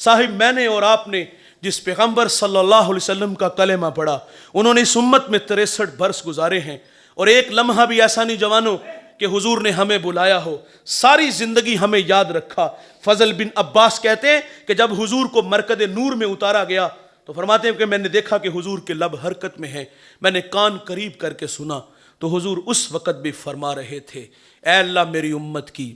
साहिब मैंने और आपने जिस पैगंबर सल्लल्लाहु अलैहि वसल्लम का कलेमा पढ़ा, उन्होंने इस उम्मत में 63 बरस गुजारे हैं, और एक लम्हा भी ऐसा नहीं जवानों कि हुजूर ने हमें बुलाया हो, सारी जिंदगी हमें याद रखा। फजल बिन अब्बास कहते हैं कि जब हुजूर को मरकद नूर में उतारा गया तो फरमाते हैं कि मैंने देखा कि हुजूर के लब हरकत में हैं, मैंने कान करीब करके सुना तो हुजूर उस वक़्त भी फरमा रहे थे, ऐ अल्लाह मेरी उम्मत की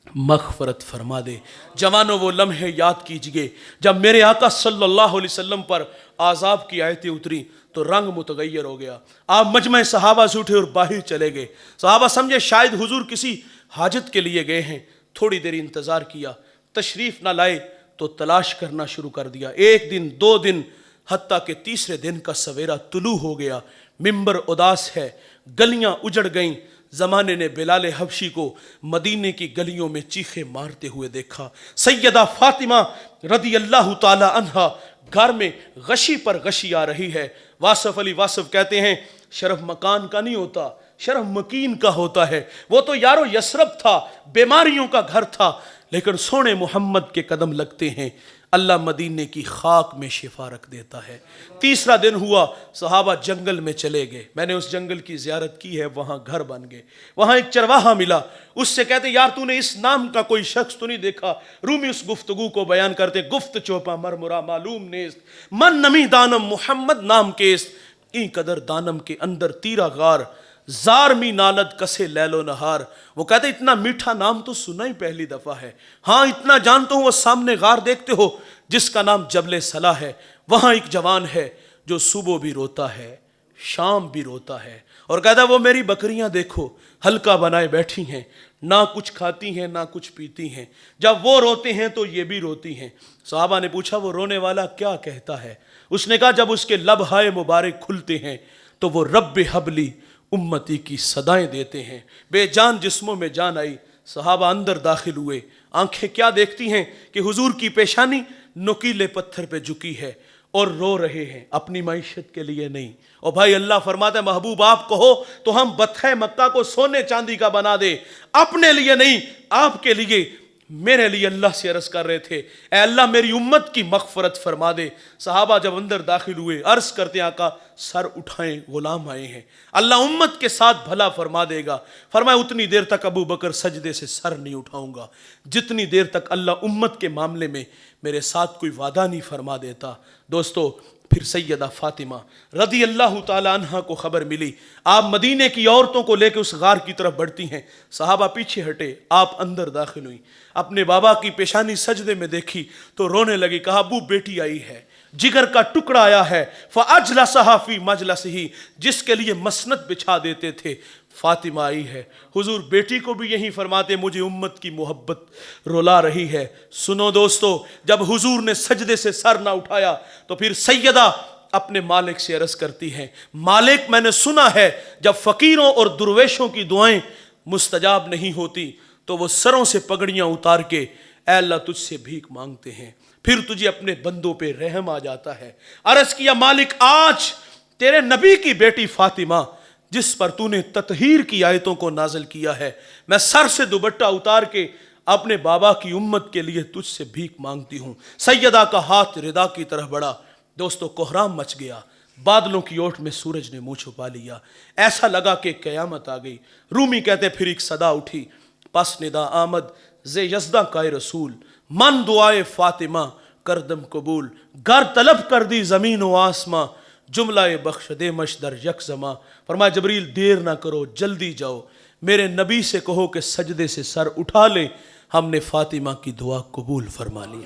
मग़फ़रत फरमा दे। जवानों वो लम्हे याद कीजिए जब मेरे आका सल्लल्लाहु अलैहि वसल्लम पर आज़ाब की आयतें उतरी तो रंग मुतगय्यर हो गया। आप मजमे सहाबा से उठे और बाहर चले गए। सहाबा समझे शायद हुजूर किसी हाजत के लिए गए हैं, थोड़ी देर इंतज़ार किया, तशरीफ़ ना लाए तो तलाश करना शुरू कर दिया। एक दिन, 2 दिन, हत्ता के तीसरे दिन का सवेरा तुलू हो गया। मिंबर उदास है, गलियां उजड़ गईं। ज़माने ने बिलाल हबशी को मदीने की गलियों में चीखे मारते हुए देखा। सैयदा फातिमा रदी अल्लाह ताला अन्हा घर में गशी पर गशी आ रही है। वासफ अली वासफ कहते हैं शरफ मकान का नहीं होता, शरफ मकीन का होता है। वो तो यारो यसरब था, बीमारियों का घर था, लेकिन सोने मोहम्मद के कदम लगते हैं, अल्लाह मदीने की खाक में शिफा रख देता है। तीसरा दिन हुआ, सहाबा जंगल में चले गए। मैंने उस जंगल की ज़ियारत की है, वहाँ घर बन गए। वहाँ एक चरवाहा मिला, उससे कहते यार तूने इस नाम का कोई शख्स तो नहीं देखा? रूमी उस गुफ्तगू को बयान करते, गुफ्त चोपा मरमुरा मालूम नेस्त, मन नमी दानम मोहम्मद नाम केस्त, ई कदर दानम के अंदर तीरा गार, जार मी नालद कसे लैलो नहार। वो कहते इतना मीठा नाम तो सुना ही पहली दफा है। हाँ इतना जानता हूँ, वो सामने गार देखते हो जिसका नाम जबले सला है, वहाँ एक जवान है जो सुबह भी रोता है, शाम भी रोता है, और कहता वो मेरी बकरियां देखो हल्का बनाए बैठी हैं, ना कुछ खाती हैं ना कुछ पीती हैं, जब वो रोते हैं तो ये भी रोती हैं। सहाबा ने पूछा वो रोने वाला क्या कहता है? उसने कहा जब उसके लब हाय मुबारक खुलते हैं तो वो रब्बे हबली उम्मती की सदाएं देते हैं। बेजान जिस्मों में जान आई। सहाबा अंदर दाखिल हुए। आंखें क्या देखती हैं कि हुजूर की पेशानी नुकीले पत्थर पे झुकी है और रो रहे हैं, अपनी मईशत के लिए नहीं। और भाई अल्लाह फरमाता है महबूब आप कहो तो हम बत्थे मक्का को सोने चांदी का बना दे, अपने लिए नहीं आपके लिए। मेरे लिए अल्लाह से अर्ज कर रहे थे, ए अल्लाह मेरी उम्मत की मग़फ़रत फरमा दे। सहाबा जब अंदर दाखिल हुए अर्ज करते आका सर उठाएं गुलाम आए हैं, अल्लाह उम्मत के साथ भला फरमा देगा। फरमाया उतनी देर तक अबू बकर सजदे से सर नहीं उठाऊंगा जितनी देर तक अल्लाह उम्मत के मामले में मेरे साथ कोई वादा नहीं फरमा देता। दोस्तों फिर सैयदा फातिमा रदी अल्लाह ताला अन्हा को खबर मिली, आप मदीने की औरतों को लेकर उस गार की तरफ बढ़ती हैं। सहाबा पीछे हटे, आप अंदर दाखिल हुई, अपने बाबा की पेशानी सजदे में देखी तो रोने लगी। कहा अबू बेटी आई है, जिगर का टुकड़ा आया है, फ़अजलसहा फ़ी मजलसिही, जिसके लिए मसनद बिछा देते थे, फातिमा आई है। हुजूर बेटी को भी यही फरमाते मुझे उम्मत की मोहब्बत रुला रही है। सुनो दोस्तों, जब हुजूर ने सजदे से सर ना उठाया तो फिर सैयदा अपने मालिक से अर्ज करती है, मालिक मैंने सुना है जब फकीरों और दुर्वेशों की दुआएं मुस्तजाब नहीं होती तो वो सरों से पगड़ियां उतार के ऐ अल्लाह तुझसे भीख मांगते हैं, फिर तुझे अपने बंदों पे रहम आ जाता है। अर्ज किया मालिक आज तेरे नबी की बेटी फातिमा जिस पर तूने ततहीर की आयतों को नाजिल किया है, मैं सर से दुपट्टा उतार के अपने बाबा की उम्मत के लिए तुझसे भीख मांगती हूँ। सैयदा का हाथ रिदा की तरफ बढ़ा। दोस्तों कोहराम मच गया, बादलों की ओट में सूरज ने मुंह छुपा लिया, ऐसा लगा कि कयामत आ गई। रूमी कहते फिर एक सदा उठी, पस निदा आमद जे यज़दा का रसूल, मन दुआए फातिमा करदम कबूल, गर तलब कर दी ज़मीन व आसमां, जुमला बख्श दे मशदर यक जमा। फरमाया जबरील देर ना करो जल्दी जाओ, मेरे नबी से कहो कि सजदे से सर उठा ले, हमने फातिमा की दुआ कबूल फरमा ली।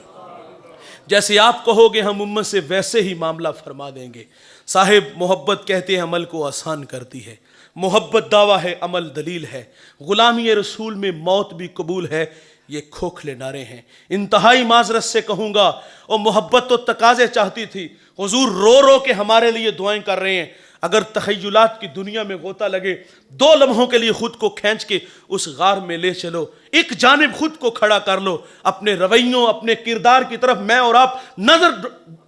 जैसे आप कहोगे हम उम्मत से वैसे ही मामला फरमा देंगे। साहिब मोहब्बत कहते हैं अमल को आसान करती है, मोहब्बत दावा है अमल दलील है, गुलामी रसूल में मौत भी कबूल है, ये खोखले नारे हैं। इंतहाई माजरत से कहूँगा और मोहब्बत तो तकाजे चाहती थी, हुजूर रो रो के हमारे लिए दुआएं कर रहे हैं। अगर तखय्युलात की दुनिया में गोता लगे, 2 लम्हों के लिए खुद को खींच के उस गार में ले चलो, एक जानिब खुद को खड़ा कर लो, अपने रवैयों अपने किरदार की तरफ मैं और आप नजर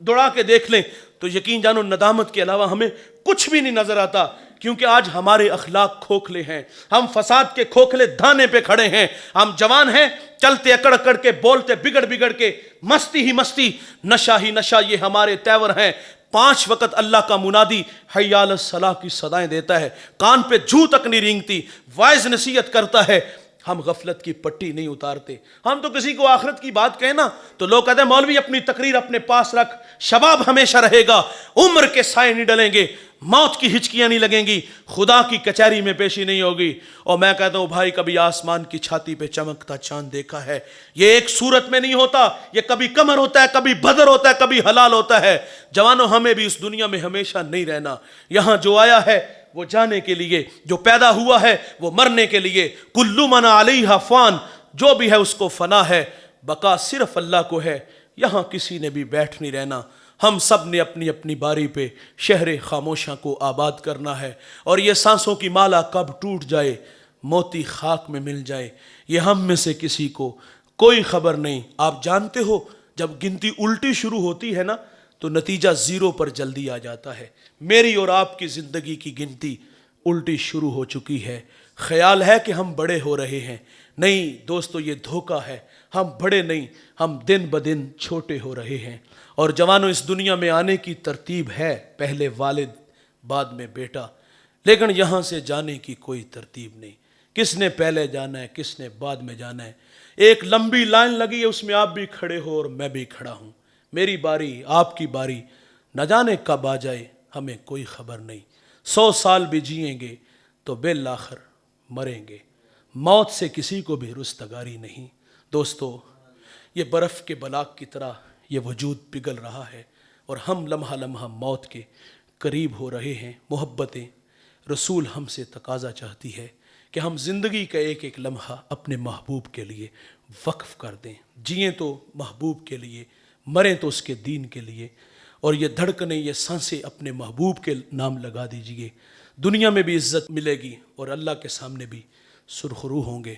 दौड़ा के देख लें तो यकीन जानो नदामत के अलावा हमें कुछ भी नहीं नजर आता। کیونکہ آج ہمارے اخلاق کھوکھلے ہیں، ہم فساد کے کھوکھلے دھانے پہ کھڑے ہیں، ہم جوان ہیں، چلتے اکڑ اکڑ کے، بولتے بگڑ بگڑ کے، مستی ہی مستی، نشہ ہی نشہ، یہ ہمارے تیور ہیں۔ 5 وقت اللہ کا منادی حی علی الصلاح کی صدائیں دیتا ہے، کان پہ جھو تک نہیں رینگتی، وائز نصیحت کرتا ہے، ہم غفلت کی پٹی نہیں اتارتے۔ ہم تو کسی کو آخرت کی بات کہیں نا تو لوگ کہتے ہیں مولوی اپنی تقریر اپنے پاس رکھ، شباب ہمیشہ رہے گا، عمر کے سائے نہیں ڈلیں گے، موت کی ہچکیاں نہیں لگیں گی، خدا کی کچہری میں پیشی نہیں ہوگی۔ اور میں کہتا ہوں بھائی، کبھی آسمان کی چھاتی پہ چمکتا چاند دیکھا ہے؟ یہ ایک صورت میں نہیں ہوتا، یہ کبھی قمر ہوتا ہے، کبھی بدر ہوتا ہے، کبھی ہلال ہوتا ہے۔ جوانوں، ہمیں بھی اس دنیا میں ہمیشہ نہیں رہنا، یہاں جو آیا ہے وہ جانے کے لیے، جو پیدا ہوا ہے وہ مرنے کے لیے۔ کل من علیہا فان، جو بھی ہے اس کو فنا ہے، بقا صرف اللہ کو ہے، یہاں کسی نے بھی بیٹھ نہیں رہنا۔ ہم سب نے اپنی اپنی باری پہ شہر خاموشاں کو آباد کرنا ہے، اور یہ سانسوں کی مالا کب ٹوٹ جائے، موتی خاک میں مل جائے، یہ ہم میں سے کسی کو کوئی خبر نہیں۔ آپ جانتے ہو جب گنتی الٹی شروع ہوتی ہے نا تو نتیجہ 0 پر جلدی آ جاتا ہے۔ میری اور آپ کی زندگی کی گنتی الٹی شروع ہو چکی ہے۔ خیال ہے کہ ہم بڑے ہو رہے ہیں، نہیں دوستو، یہ دھوکہ ہے، ہم بڑے نہیں، ہم دن بدن چھوٹے ہو رہے ہیں۔ اور جوانوں، اس دنیا میں آنے کی ترتیب ہے، پہلے والد بعد میں بیٹا، لیکن یہاں سے جانے کی کوئی ترتیب نہیں، کس نے پہلے جانا ہے، کس نے بعد میں جانا ہے۔ ایک لمبی لائن لگی ہے، اس میں آپ بھی کھڑے ہو اور میں بھی کھڑا ہوں، میری باری، آپ کی باری، نہ جانے کب آ جائے ہمیں کوئی خبر نہیں۔ 100 سال بھی جئیں گے تو بالآخر مریں گے، موت سے کسی کو بھی رستگاری نہیں۔ دوستو، یہ برف کے بلاک کی طرح یہ وجود پگھل رہا ہے، اور ہم لمحہ لمحہ موت کے قریب ہو رہے ہیں۔ محبتیں رسول ہم سے تقاضا چاہتی ہے کہ ہم زندگی کا ایک ایک لمحہ اپنے محبوب کے لیے وقف کر دیں، جئیں تو محبوب کے لیے، مریں تو اس کے دین کے لیے، اور یہ دھڑکنیں، یہ سانسیں اپنے محبوب کے نام لگا دیجئے۔ دنیا میں بھی عزت ملے گی اور اللہ کے سامنے بھی سرخرو ہوں گے۔